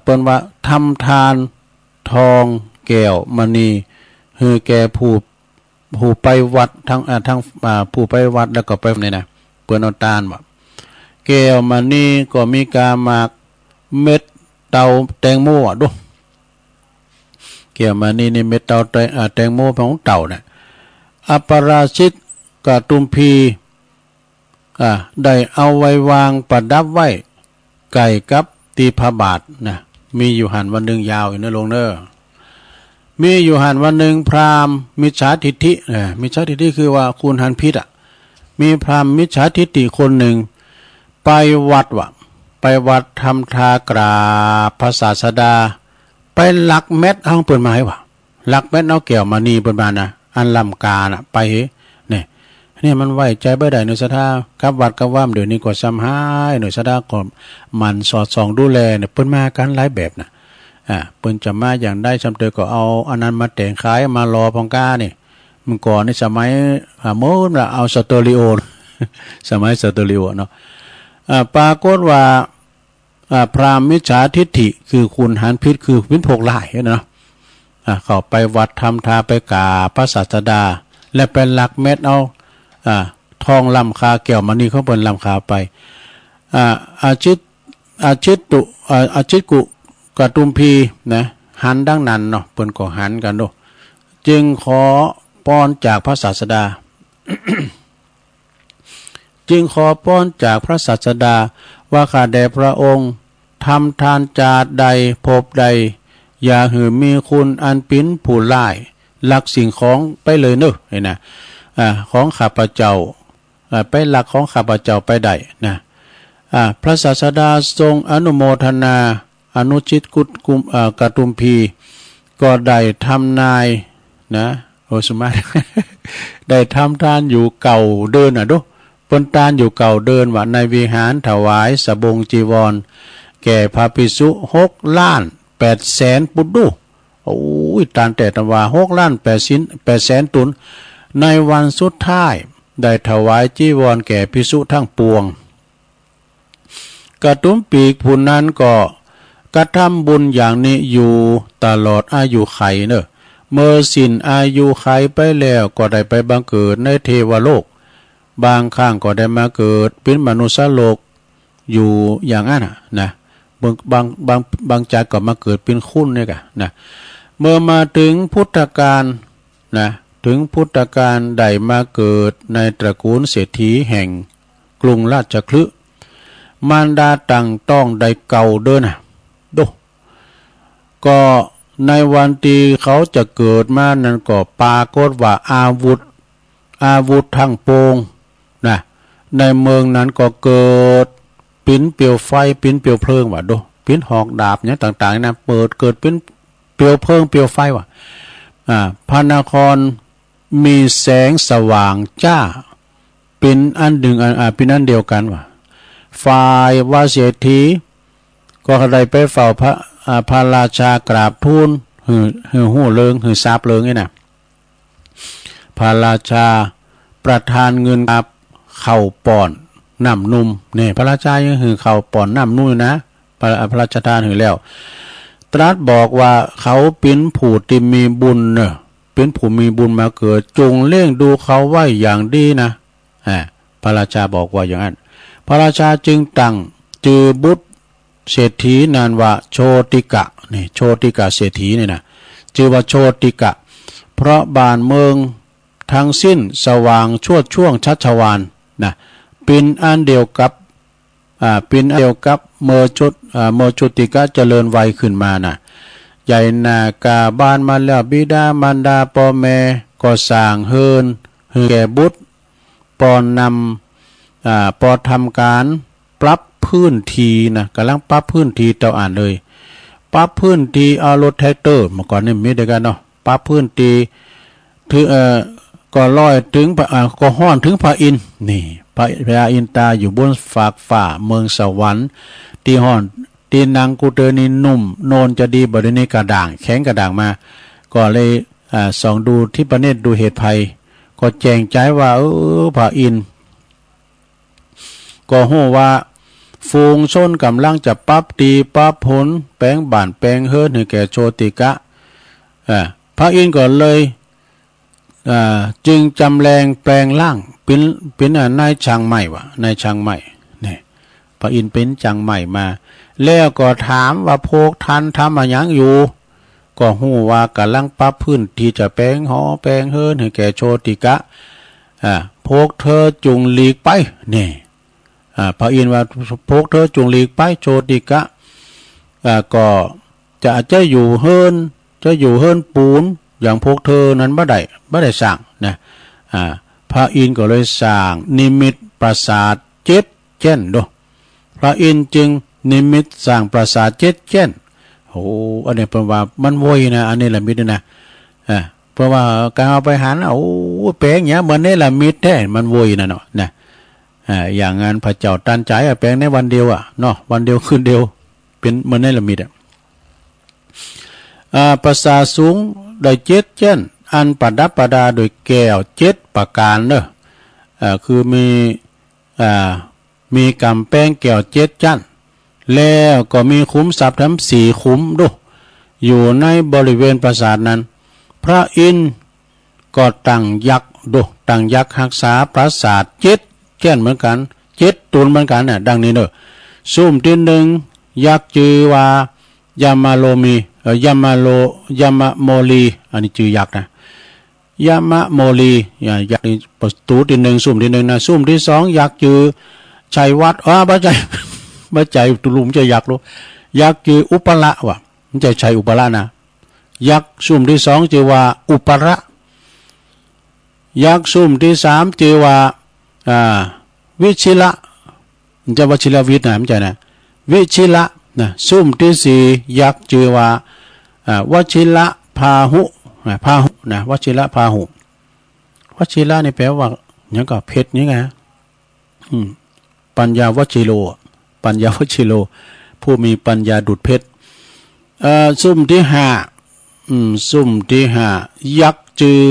เปิ้นว่าทำทานทองแก้วมณีคือแก่ผู้ไปวัดทั้งผู้ไปวัดแล้วก็ไปนี่นะเปิ้นเอาทานว่าแก้วมณีก็มีกาหมากเม็ดเตาแตงโมอ่ะดูแก้วมณีนี่เม็ดเตาแตงโมของเต่าน่ะอัปปราชิตกตุมพีได้เอาไว้วางประดับไว้ไก่กับตีพระบาทนะมีอยู่หันวันหนึ่งยาวอยู่ในโรงเนอมีอยู่หันวันหนึ่งพราหมณ์มิจฉาทิฏฐิมิจฉาทิฏฐิคือว่าคุณหันพิษมีพราหมณ์มิจฉาทิฏฐิคนหนึ่งไปวัดทำทากราบพระศาสดาไปลักเม็ดเอาเปิดไม้ว่ะลักเม็ดเอาแก้วมณีเปิดมานะอันลำกานะไปเนี่ยมันไว้ใจบ่ได้หน่วยศรัทธากับวัดกับว่ามเดี๋ยวนี้ก็ซ้ำหายหน่วยศรัทธาก็มันสอดส่องดูแลเนี่ยเปิ้นมากันหลายแบบนะเปิ้นจะมาอย่างได้จำเตอก็เอาอันนั้นมาแต่งขายมารอพองก้านี่มันก่อนในสมัยโม้นเอาสเตอริโอสมัยสเตอริโอเนาะปรากฏว่าพราหมณ์มิจฉาทิฏฐิคือคุณหันพิษคือวินพกหลายเนาะเข้าไปวัดทำทาไปกราบพระศาสดาและเป็นหลักเม็ดเอาทองลำคาแก้วมณีเขาเป็นลำคาไป อาชิตอาชิตกุกตุมพีนะหันดังนั้นเนาะเปิ้นก็หันกันโดจึงขอป้อนจากพระศาสดา จึงขอป้อนจากพระศาสดาว่าข้าแด่พระองค์ทำทานจาดใดพบใดอย่าหือมีคุณอันปิ้นผู้ร้ายลักสิ่งของไปเลยเนอะเห็นนะของข้าพเจ้าไปลักของข้าพเจ้าไปได้นะพระศาสดาทรงอนุโมทนาอนุชิตกตุมพีก็ได้ทำนายนะโอสมา ได้ทำทานอยู่เก่าเดินดูปนทานอยู่เก่าเดินว่าในวิหารถวายสบงจีวรแก่พระภิกษุ6,800,000ปุตตุโอ้ยตานแต่ตว่า6,800,000ตุนในวันสุดท้ายได้ถวายจีวรแก่ภิกษุทั้งปวงกระตุ้มปีกผู้นั้นก็กระทำบุญอย่างนี้อยู่ตลอดอายุไขเนอะเมื่อสิ้นอายุไขไปแล้วก็ได้ไปบังเกิดในเทวโลกบางครั้งก็ได้มาเกิดเป็นมนุษย์โลกอยู่อย่างนั้นนะบางจากก็มาเกิดเป็นคุณเนี่ยกันนะเมื่อมาถึงพุทธกาลนะถึงพุทธกาลได้มาเกิดในตระกูลเศรษฐีแห่งกรุงราชคฤห์มารดาตั้งต้องได้เก่าเดินดูก็ในวันที่เขาจะเกิดมานั้นก็ปรากฏว่าอาวุธทั้งโปงนะในเมืองนั้นก็เกิดปิ้นเปลวไฟปิ้นเปลวเพลิงว่ะดูปิ้นหอกดาบเนี่ยต่างๆนะเกิดปิ้นเปลวเพลิงเปลวไฟว่ะพระนครมีแสงสว่างจ้าเป็นอันหนึ่งเป็นอันเดียวกันว่ะฝ่ายว่าเศรษฐีก็ได้ไปเฝ้าพระราชากราบทูลหือหูเลิงหือทราบเลิงนี่นะพระราชาประทานเงินกับเข่าป่อนน้ำนุ่มเนี่ยพระราชายังหือเข่าป่อนน้ำนุ่มนะพระราชทานหือแล้วตรัสบอกว่าเขาเป็นผู้ที่มีบุญเนอะเป็นผู้มีบุญมาเกิดจงเล่งดูเขาไว้อย่างดีนะพระราชาบอกว่าอย่างนั้นพระราชาจึงตั้งจือบุตรเศรษฐีนานว่าโชติกะนี่โชติกะเศรษฐีนี่นะชื่อว่าโชติกะเพราะบ้านเมืองทั้งสิ้นสว่างชวดช่วงชัชวานนะเป็นอันเดียวกับเมื่อโชติกะเจริญวัยขึ้นมานะใหญ่นากาบ้านมาแล้วบิดามารดาพ่อแม่ก็สร้างเฮือนแก่บุตรปอนำพอทำการปรับพื้นที่นะกำลังปรับพื้นที่เต่าอ่านเลยปรับพื้นที่เอารถแท็กเตอร์มาก่อนนี่มีด้วยกันเนาะปรับพื้นที่ถึงก็ลอยถึงก็ห้อนถึงพระอินทร์นี่พระอินทราอยู่บนฝากฝ่าเมืองสวรรค์ที่ห้อนที่นางกูเตอร์นี่นุ่มโนนจะดีบ่ได้ในกระด่างแข็งกระด่างมาก็เลยส่องดูที่ประเนตรดูเหตุภัยก็แจ้งใจว่าพระอินทร์ก็ฮู้ว่าฝูงชนกำลังจะปรับตีปรับผลแปลงบ้านแปลงเฮือนให้แก่โชติกะพระอินทร์ก็เลยจึงจำแรงแปลงร่างเป็นนายช่างใหม่วะนายช่างใหม่นี่พระอินทร์เป็นช่างใหม่มาแล้วก็ถามว่าพวกท่านทำอะไรอยู่ก็ฮู้ว่ากำลังปรับพื้นที่จะแปลงหอแปลงเฮือนให้แก่โชติกะพวกเธอจงหลีกไปนี่พระอินทร์ว่าพวกเธอจงหลีกไปโชติกะก็จะอยู่เฮือนปูนอย่างพวกเธอนั้นไม่ได้สร้างนะพระอินทร์ก็เลยสร้างนิมิตปราสาท7 เช่นดูพระอินทร์จึงนิมิตสร้างปราสาท7 เช่นโอ้อันนี้เป็นว่ามันโวยนะอันนี้ละมิตรนะเพราะว่าการเอาไปหันแปลงเนี้ยเหมือนนี่ละมิตรแท้มันโวยนะเนาะนะอย่างงานพระเจ้าตันใจแปลงในวันเดียวเนาะวันเดียวคืนเดียวเป็นเหมือนในละมิตรปราสาทสูงได้7 เช่นอันประดับประดาโดยแก้ว7 ประการเนอะคือมีกำแป้งแก้ว7 ชั้นแล้วก็มีคุ้มทรัพย์ทั้ง4 คุ้มดูอยู่ในบริเวณปราสาทนั้นพระอินทร์ก็ตั้งยักษ์รักษาปราสาท7 เช่นเหมือนกัน7 ตุนเหมือนกันน่ะดังนี้เนอะ ซุ่มที่หนึ่งยักษ์จือว่ายามาโลมียามาโมลีอันนี้จือยักษ์นะยามะโมลียักษ์นี่ประตูที่หนึ่งซุ่มที่หนึ่งนะซุ่มที่สองยักษ์จือชัยวัดบ้าใจบ้าใจตุลุมจะยักษ์รู้ยักษ์จืออุปละวะมันจะชัยอุปละนะยักษ์ซุ่มที่สองจือว่าอุปละยักษ์ซุ่มที่สามจือว่าวิชิละมันจะวชิรวิทย์นะมันจะนะวิชิละนะซุ่มที่สี่ยักษ์จือว่าวชิระพาหุพาหุนะวชิระพาหุวชิระนี่แปลว่าอย่างกับเพชรนี่ไงปัญญาวชิโลปัญญาวชิโลผู้มีปัญญาดุจเพชรซุ่มที่ห้าซุ่มที่ห้ายักษ์จือ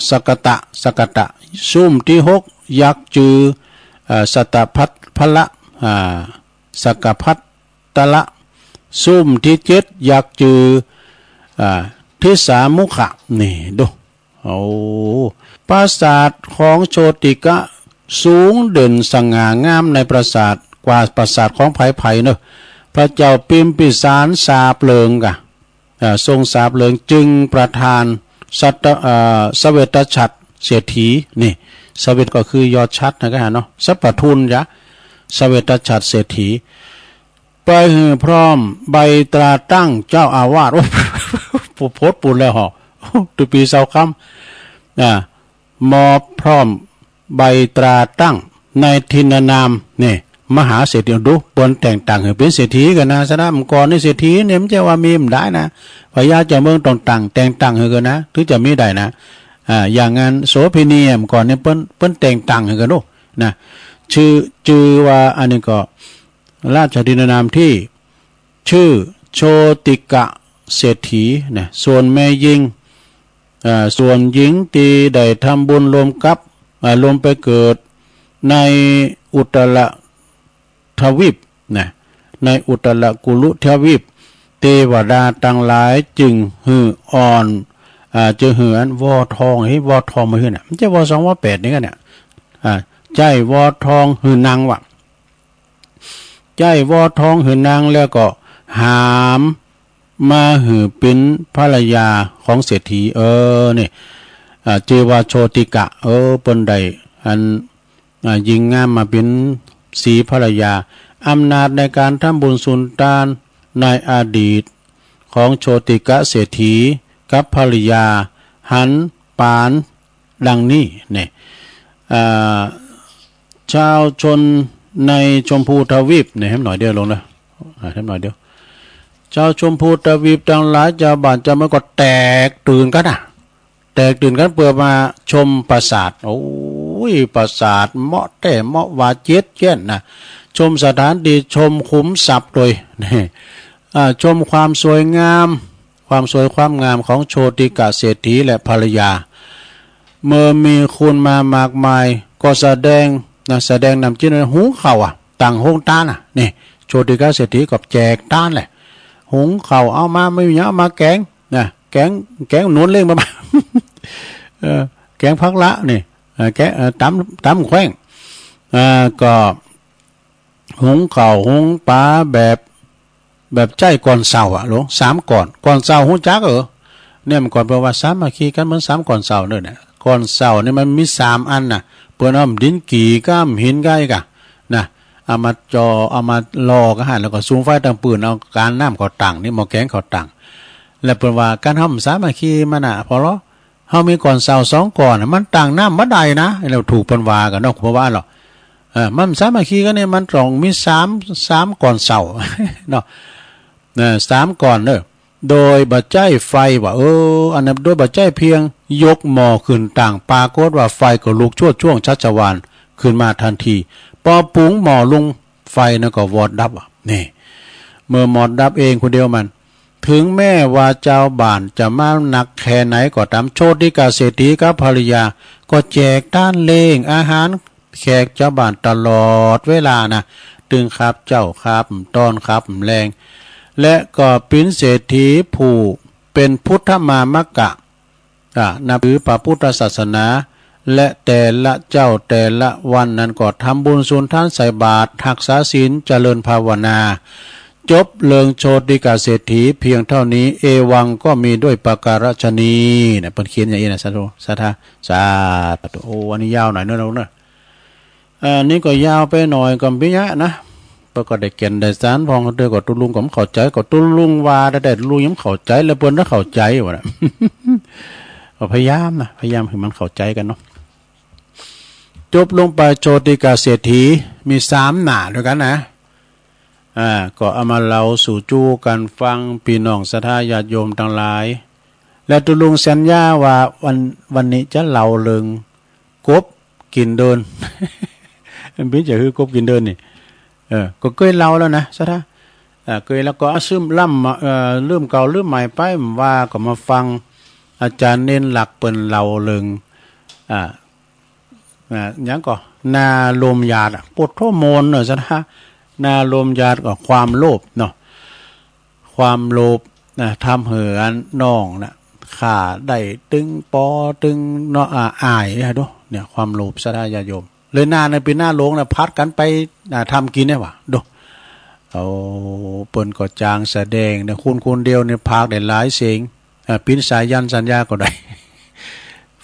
สกตะซุ่มที่หกยักษ์จือสตพัทพละสกพัทตละซุ่มที่เจ็ดยักษ์จือทิสามุขะนี่ดูปราสาทของโชติกะสูงเด่นสง่างามในปราสาทกว่าปราสาทของไผ่เนอะพระเจ้าปิมพิสารสาเปลิงกะทรงสาเปลิงจึงประทานสเวตฉัตรเศรษฐีนี่สเวตก็คือยอดชัดนะก็ฮะเนาะสัพพทุนยะสเวตฉัตรเศรษฐีไปพร้อมใบตราตั้งเจ้าอาวาสโอ้โพดปูนแล้วหอตุปีเสาคำมอบพร้อมใบตราตั้งในทินนามนี่มหาเศรษฐีดูบนแต่งต่างเป็นเศรษฐีกันนะสนามก่อนนี่เศรษฐีเนี่ยมันจะว่ามีมันได้นะพญาเจ้าเมืองต่างแต่งต่างกันนะถึงจะมีได้นะอย่างงานโสเภณีก่อนเนี่ยเปิ้นแต่งต่างกันดูนะชื่อว่าอันนี้ก็ราชทินนามที่ชื่อโชติกะเศรษฐีนะส่วนแม่ยิงส่วนหญิงตีได้ทำบุญรวมกับรวมไปเกิดในอุตรทวีปนะในอุตรกุลุทวีปเทวดาต่างหลายจึงหืออ่อนจะหืออันวอทองให้วอทองมาหือน่ะมันจะวอ2วอ8นี่กันเนี่ยใจวอทองหือนางวะใจวอทองหือนางแล้วก็หามมาหือเป็นภรรยาของเศรษฐีนี่เจวาโชติกะปนใดอันยิงงามมาเป็นสีภรรยาอำนาจในการทำบุญสุนทานในอดีตของโชติกะเศรษฐีกับภรรยาหันปานดังนี้เนี่ยชาวชนในชมพูทวีปเนี่ยให้หน่อยเดียวลงนะให้หน่อยเดียวชาวชมพูทวีปทั้งหลายชาวบ้านชาวเมืองก็แตกตื่นกันแตกตื่นกันเพื่อมาชมปราสาทโอ้ยปราสาทเหมาะแต่เหมาะว่าเจ็ดเจ็ดนะชมสถานดีชมขุมทรัพย์โดยนี่ชมความสวยงามความสวยความงามของโชติกะเศรษฐีและภรรยาเมื่อมีคุณมามากมายก็แสดงนำจิ้นหุงข้าวต่างห้องต้านนี่โชติกะเศรษฐีกับแจกต้านแหละหุงข้าวเอามาไม่มีเอามาแกงนะแกงหนุนเล่งมา แกงพักละนี่แกงตำแขว้งก็หุงข้าวหุงปลาแบบใจก่อนเสาหลวง3ก่อนเสาหุงจักเนี่ยมันก่อนแปลว่าสามัคคีกันเหมือน3ก่อนเสาเนี่ยนะก่อนเสาเนี่ยมันมี3อันน่ะเปิ้นเอาดินกี่ก้ามหินก้ายกะนะเอามาจอเอามารอก็หันแล้วก็สูงไฟตั้งปืนเอาการน้ำเขาตั้งนี่หม้อแกงเขาตั้งแล้วเปิ้นว่าการทำสามัคคีมันน่ะพอเหรอเฮามีก่อนเสา2ก่อนมันตั้งน้ำบ่ได้นะแล้วถูกเปิ้นว่ากันเนาะเพราะว่าหรอมันสามัคคีกันเนี่ยมันต้องมี3ก่อนเสาเนาะ3ก่อนเด้อโดยบัจจัยไฟว่าอันนั้นโดยบัจจัยเพียงยกหม้อขึ้นต่างปรากฏว่าไฟก็ลุกช่วงชัชวาลขึ้นมาทันทีพอปุ๋งหม้อลงไฟนั่นก็วอดดับนี่เมื่อหมอดดับเองคนเดียวมันถึงแม้ว่าเจ้าบ้านจะมาหนักแค่ไหนก็ตามโชติกะเศรษฐีกับภรรยาก็แจกต้านเลงอาหารแขกเจ้าบ้านตลอดเวลานะตึงครับเจ้าครับต้อนครับแรงและก็เป็นเศรษฐีผู้เป็นพุทธมามกะนับถือพระพุทธศาสนา และแต่ละเจ้าแต่ละวันนั้นก็ทำบุญสุนทานใส่บาตรรักษาศีลเจริญภาวนาจบเลิงโชติกาเศรษฐีเพียงเท่านี้เอวังก็มีด้วยประการฉนี้นะเพิ่นเขียนอย่างนี้นะสาธุสาธุโอ้อันนี้ยาวหน่อยเนอะเราเนอะอันนี้ก็ยาวไปหน่อยก็ไม่ยะนะก็ได้เก่นได้สารพองเด้อก็ตุลุงก็เข้าใจก็ตุลุงว่าได้ลุงยังเข้าใจแล้วเพิ่นก็เข้าใจว่าน่ะ ก็พยายามให้มันเข้าใจกันเนาะจบลงไปโชติกาเศรษฐีมี3หน้าด้วยกันนะก็เอามาเล่าสู่จู้กันฟังพี่น้องศรัทธาญาติโยมทั้งหลายและตุลุงสัญญาว่าวันนี้จะเล่าเรื่องกบกินเดิน มันเป็นจะคือกบกินเดินนี่ก็เคยเล่าแล้วนะศรัทธาเคยแล้วก็ซึมล่ำลืมเก่าลืมใหม่ไปว่าก็มาฟังอาจารย์เน้นหลักเปิ้นเล่าเรื่องยังก็นาลมหยาดปวดโทโมนเนอะศรัทธานาลมหยาดก็ความโลภเนาะความโลภนะทำเหือนน้องนะขาได้ตึงปอตึงเนาะอายนะดูเนี่ยความโลภศรัทธาญาติโยมเลยหน้าในปีหน้าโลงนะพัดกันไปทำกินเนี่ยวะดูเอาเปิ้นก็จางแสดงเนี่ยคุณเดียวเนี่ยพากได้หลายเสียงปิ้นสายยันสัญญาก็ได้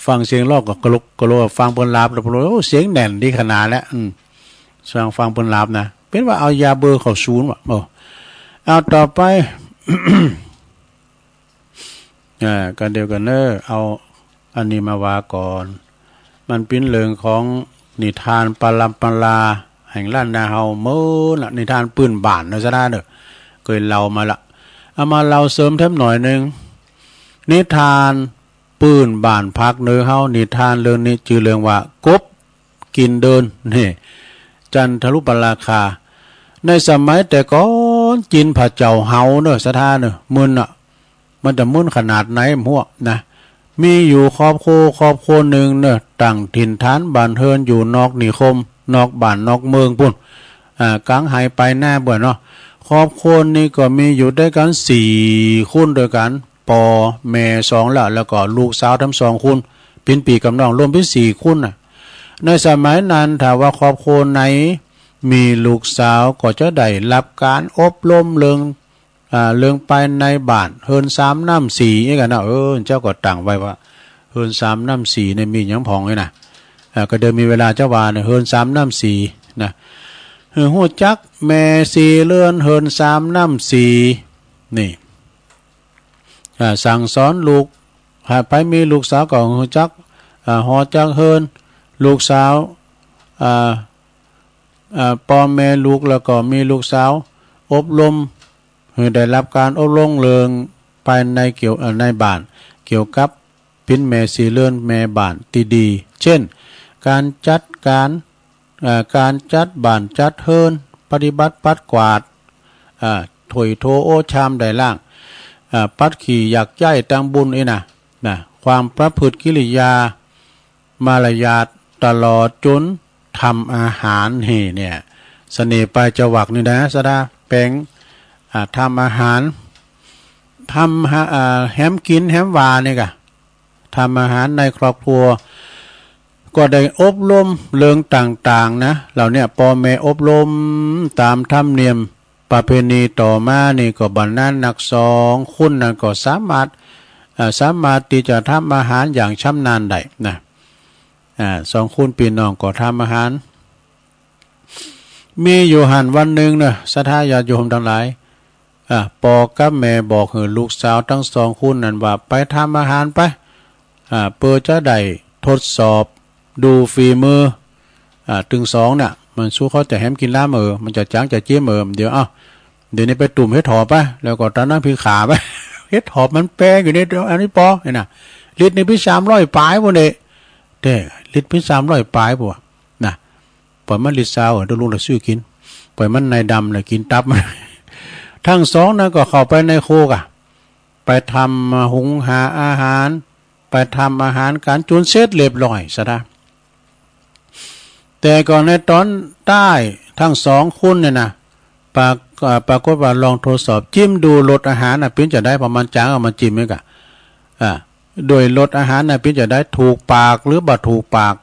ฟังเสียงลอกก็กระลุกกระโลฟังเปิ้นลาบแล้วโอ้เสียงแน่นดีขนาดแล้วฟังเปิ้นลาบนะเป็นว่าเอายาเบอร์เข้าศูนย์ว่ะเอาต่อไป กันเดียวกันเนอเอาอันนี้มาว่าก่อนมันเป็นเรื่องของนิทานปลัมปลาแห่งล้านนาเฮาเมื่อละนิทานปืนบ้านเนาะซะนะเด้อเคยเล่ามาละเอามาเล่าเสริมเทมหน่อยนึงนิทานปืนบ้านพักเนื้อเฮานิทานเรื่องนี้ชื่อเรื่องว่ากบกินเดินนี่จันทรุปราคาในสมัยแต่ก่อนกินผัดเจ้าเฮาเนอะสถานเนอะมึนอ่ะมันจะมึนขนาดไหนพวกนะมีอยู่ครอบครัวหนึ่งเนอะตั้งถิ่นฐานบ้านเฮือนอยู่นอกนิคมนอกบ้านนอกเมืองปุ่นกลางหายไปหน้าบ่เนาะครอบครัวนี้ก็มีอยู่ด้วยกัน4คนด้วยกันปอแม่2แล้วก็ลูกสาวทั้ง2คนเป็นปีกับน้องรวมเป็น4คนน่ะในสมัยนั้นถ้าว่าครอบครัวไหนมีลูกสาวก็จะได้รับการอบรมเรื่องไปในบ้านเฮิน3น้ำ4นี่กันนะเจ้าก็ตั้งไว้ว่าเฮิน3น้ำ4เนี่ยมีหยังพองเลยนะก็เดิมมีเวลาเจ้าวาเนี่ยเฮิน3น้ำ4นะหูจักแม่4เลื่อนเฮิน3น้ำ4นี่สั่งสอนลูกไปมีลูกสาวก็หูจักหอจักเฮินลูกสาวพ่อแม่ลูกแล้วก็มีลูกสาวอบรมได้รับการอบรมเรื่องภายในเกี่ยวในบ้านเกี่ยวกับพินแม่สีเลื่อนแม่บ้านที่ดีเช่นการจัดบ้านจัดเฮินปฏิบัติปัดกวาดถวยโถโอชามได้ล่างปัดขี่อยากย้ายตังบุญนะความประพฤติกิริยามารยาทตลอดจนทำอาหารเนี่ยเสน่ห์ปลายจวักนี่นะสดาแปงทำอาหารทำแฮมกินแฮมวาเนี่ยกะทำอาหารในครอบครัวก็ได้อบรมเรื่องต่างๆนะเราเนี่ยพ่อแม่อบรมตามธรรมเนียมประเพณีต่อมานี่ก็บรรณานัก2คนนั้นก็สามารถที่จะทำอาหารอย่างชำนาญได้นะ2คนพี่น้องก็ทำอาหารมีอยู่หันวันหนึ่งนะศรัทธาญาติโยมทั้งหลายปอกับแม่บอกให้ลูกสาวทั้ง2คนนั้นว่าไปทำอาหารไปเพื่อจะได้ทดสอบดูฝีมือถึง2น่ะมันสู้เขาจะแฮมกินล้ามันจะจางจะเจี๊ยมเดี๋ยวนี้ไปตุ่มเฮ็ดหอบไปแล้วก็ตอนนั้นพี่ขาไป เฮ็ดหอบมันแปลอยู่ในอันนี้ปอเห็นน่ะลิตรนี่พี่300ปลายบ่เนี่ยเด้ลิตรพี่300ปลายบ่นะปล่อยมันลิตร20ต้องลุงละซื้อกินปล่อยมันในดำเลยกินตับ ทั้ง2นั้นก็เข้าไปในโคกไปทำหุงหาอาหารไปทำอาหารการจนเสร็จเรียบร้อยซะนะแต่ก่อนในตอนใต้ทั้ง2คนเนี่ยนะปรากฏว่าลองทดสอบจิ้มดูรสอาหารเป็นจะได้ประมาณจางเอามาจิ้มไหมกะ โดยลดอาหารน่ะพี่จะได้ถูกปากหรือบ่ถูกปาก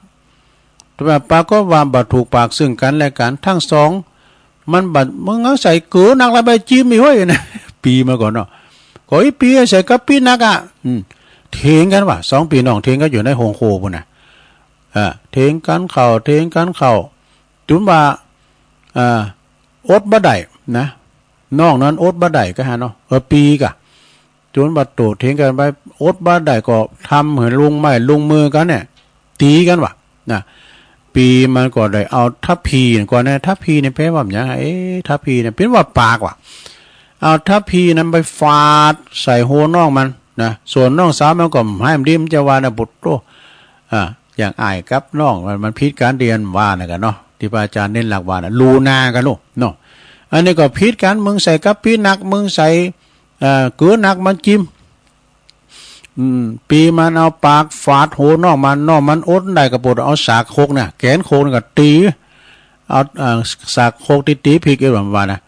แต่ว่าปากก็ว่าบ่ถูกปากซึ่งกันและกันทั้งสองมันบัดมึงเอาใส่เกลือนักละใบจิ้มอีห้อยนะปีมาก่อนเนาะก็อีปีใส่กะปินักอ่ะเถียงกันว่ะ2 ปีน้องเถียงกันอยู่ในโฮงโคพุ่นน่ะเถียงกันเข้าจนว่าอดบ่ได้นะน้องนั้นอดบ่ได้ก็หาเนาะปีกะจนบัดโตเถียงกันไปอดบ่ได้ก็ทำเหมือนลุงไม้ลุงมือกันเนี่ยตีกันว่ะนะปีมันก็ได้เอาทัพพีก่อนนะทัพพีเนี่ยแปลว่าหยังทัพพีเนี่ยเป็นว่าปากว่ะเอาทัพพีนั้นไปฟาดใส่หัวน้องมันนะส่วนน้องสาวมันก็ให้มันดิมจะว่านะบุตรโตอย่างอ้ายกับน้องมันพิษการเรียนว่านะกันเนาะที่อาจารย์เน้นหลักว่านะลูนากันลูกเนาะอันนี้ก็พิษกันมึงใส่กับปีนักมึงใส่เกลือนักมันจิ้มปีมันเอาปากฟาดหัวน้องมันอดได้กระปุกเอาสากโคกเนี่ยแขนโคกก็ตีเอาสากโคกตีพริกไอ้แบบว่านะ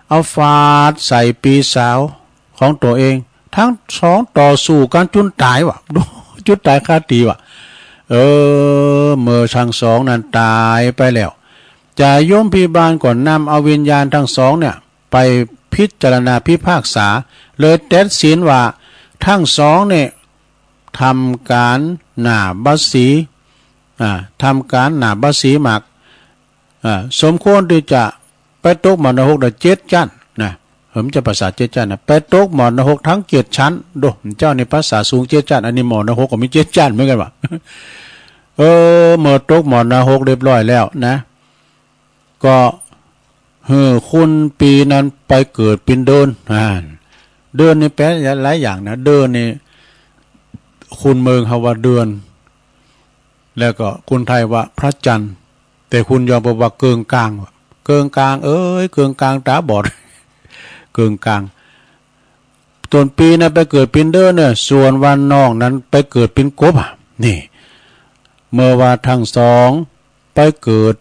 เอาฟาดใส่ปีสาวของตัวเองทั้งสองต่อสู้กันจนตายวะจุดตายคาตีวะเมื่อทั้งสองนั้นตายไปแล้วจ่ายโยมพิบาลก่อนนำเอาวิญญาณทั้งสองเนี่ยไปพิจารณาพิพากษาเลยตัดสินว่าทั้งสองเนี่ยทำการหนาบัสีทำการหนาบัสีหมักสมควรที่จะไปตกหมอนรกได้7 ชั้นนะผมจะภาษา7 ชั้นนะไปตกหมอนรกทั้ง7 ชั้นดูเจ้าในภาษาสูง7 ชั้นอันนี้หมอนรกก็มี7 ชั้นเหมือนกันวะเมื่อตกหมอนรกเรียบร้อยแล้วนะก็คุณปีนั้นไปเกิดเป็นเดินนี่แปลหลายอย่างนะเดินนี่คุณเมืองเขาว่าเดือนแล้วก็คุณไทยว่าพระจันทร์แต่คุณยอมบอกว่าเกิงกลางเกิงกลางเกิงกลางตาบอดเกิงกลางต้นปีนั้นไปเกิดเป็นเดินเนี่ยส่วนวันน้องนั้นไปเกิดเป็นกบนี่เมื่อว่าทั้งสองไปเกิด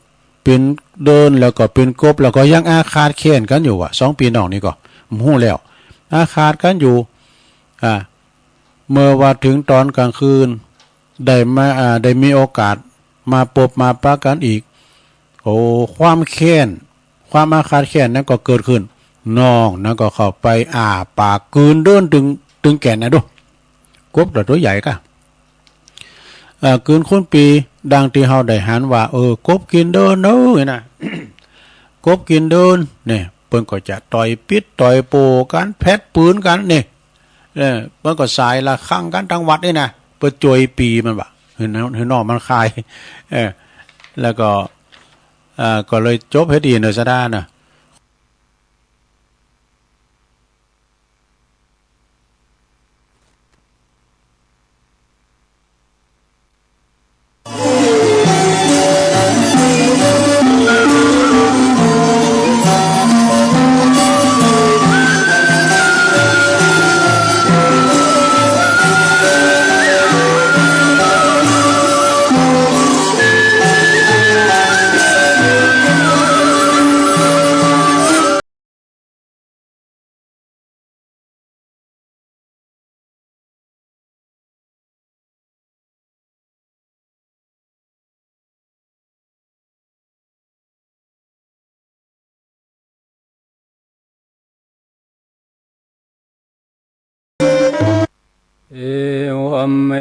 เป็นเดินแล้วก็เป็นกบแล้วก็ยังอาฆาตแค้นกันอยู่2 ปีน้องนี่ก็หู้แล้วอาฆาตกันอยู่เมื่อว่าถึงตอนกลางคืนได้มีโอกาสมาพบมาปะกันอีกความแค้นความอาฆาตแค้นนั้นก็เกิดขึ้นน้องนั้นก็เข้าไปปากกืนเดินถึงแก่นนะดูกบตัวใหญ่ก็กืนคุณปีดังที่เฮาได้หันว่ากบกินเดินนะ กบกินเดินเนี่ยเพิ่นก็จะต่อยปิดต่อยโปกันแพทปืนกันนี่เพิ่นก็สายละข้างกันทั้งวัดนี่นะเปิดจวยปีมันบ่เห็นนอกมันคายแล้วก็เลยจบให้ดีเนอะซะด้าน่ะเอวหัม